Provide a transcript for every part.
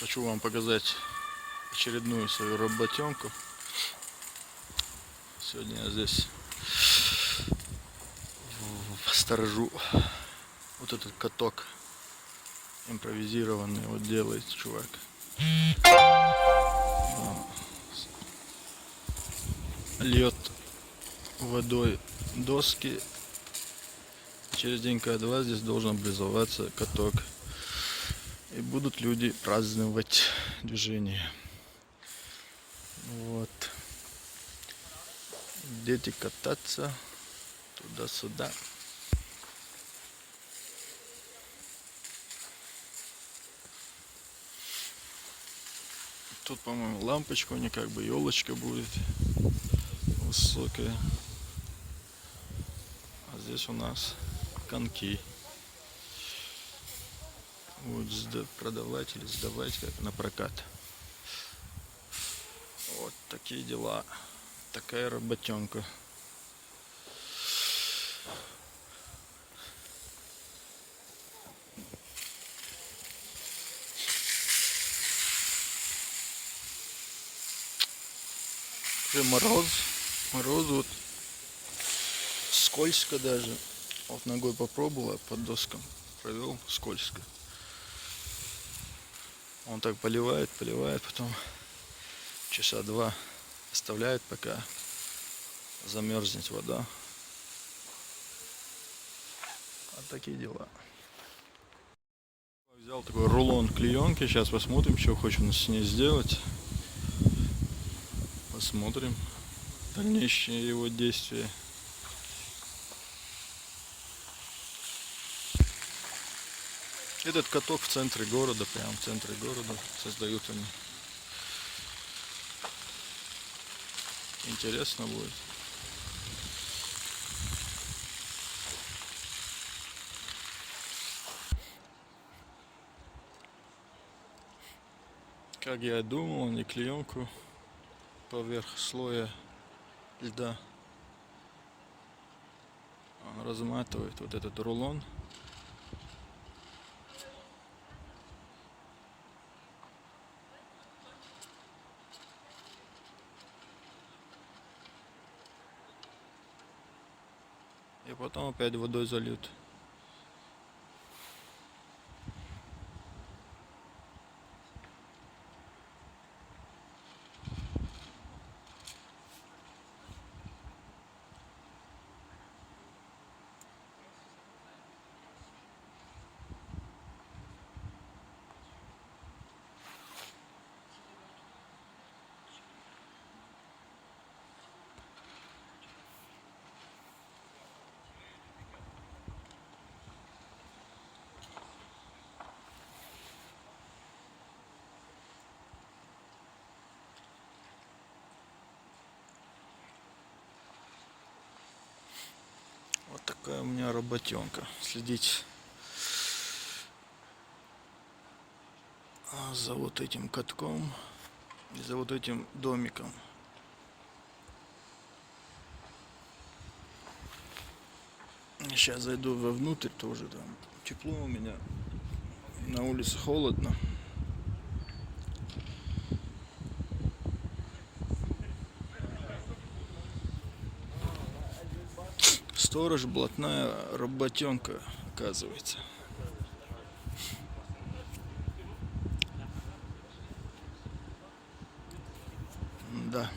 Хочу вам показать очередную свою работенку. Сегодня я здесь сторожу вот этот каток импровизированный. Вот делает чувак. Льет водой доски. Через день-два здесь должен образоваться каток. И будут люди праздновать движение. Вот. Дети кататься туда-сюда. Тут, по-моему, лампочка у них, как бы елочка будет высокая. А здесь у нас коньки. Будут продавать или сдавать как на прокат. Вот такие дела. Такая работенка. Уже мороз. Мороз вот. Скользко даже. Вот ногой попробовала под доскам. Провел скользко. Он так поливает, потом часа два оставляет, пока замерзнет вода. Вот такие дела. Взял такой рулон клеенки. Сейчас посмотрим, что хочем с ней сделать. Посмотрим дальнейшие его действия. Этот каток в центре города, прямо в центре города создают они. Интересно будет. Как я и думал, они клеенку поверх слоя льда разматывает вот этот рулон. И потом опять водой зальют. Вот такая у меня работенка. Следить за вот этим катком и за вот этим домиком. Сейчас зайду вовнутрь тоже, там тепло у меня, на улице холодно. Сторож, блатная работенка, оказывается. Да.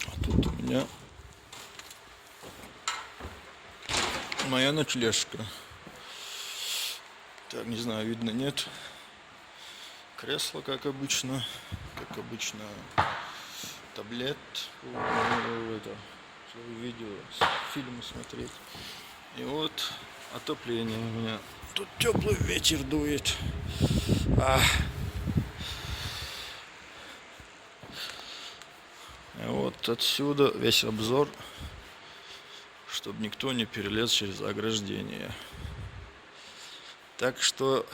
А тут у меня моя ночлежка. Так, не знаю, видно, нет. Кресло, как обычно, таблет, это, чтобы видео, фильмы смотреть. И вот отопление у меня. Тут теплый ветер дует. И вот отсюда весь обзор, чтобы никто не перелез через ограждение. Так что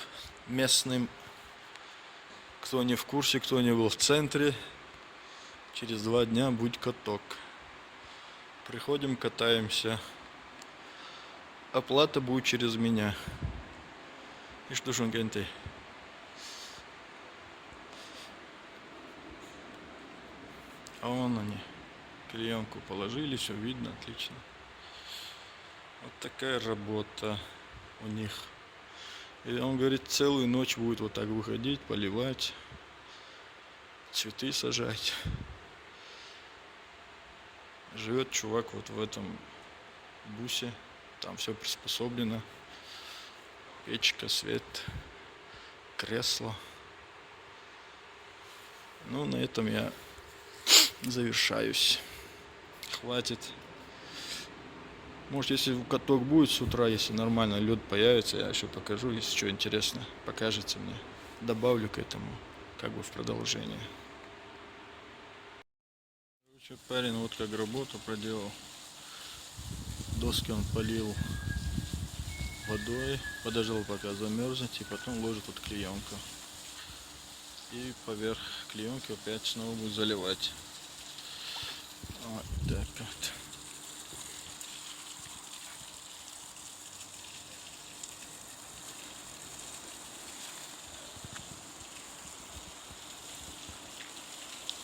местным, кто не в курсе, кто не был в центре, через 2 дня будет каток. Приходим, катаемся. оплата будет через меня. И что ж он gente? А вон они. Клеенку положили, все видно, отлично. Вот такая работа у них. И он говорит, целую ночь будет вот так выходить, поливать, цветы сажать. Живет чувак вот в этом бусе. Там все приспособлено. Печка, свет, кресло. Ну, на этом я завершаюсь. Хватит. Может, если каток будет с утра, если нормально лед появится, я еще покажу, если что интересно, покажете мне. Добавлю к этому, как бы в продолжение. Короче, парень вот как работу проделал. Доски он полил водой, подождал пока замерзнет, и потом ложит вот клеенку. И поверх клеенки опять снова будет заливать. Вот так вот.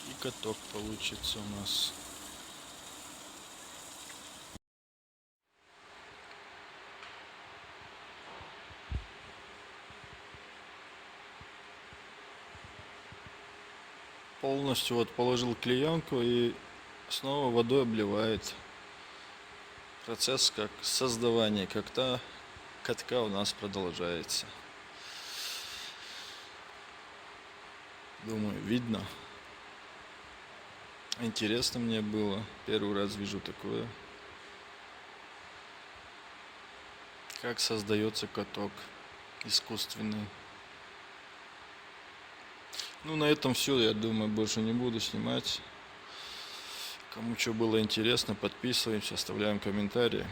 И каток получится у нас. Полностью вот положил клеенку и снова водой обливает. Процесс как создавания катка у нас продолжается. Думаю, видно. Интересно мне было. Первый раз вижу такое. Как создается каток искусственный. Ну, на этом все. Я думаю, больше не буду снимать. Кому что было интересно, подписываемся, оставляем комментарии.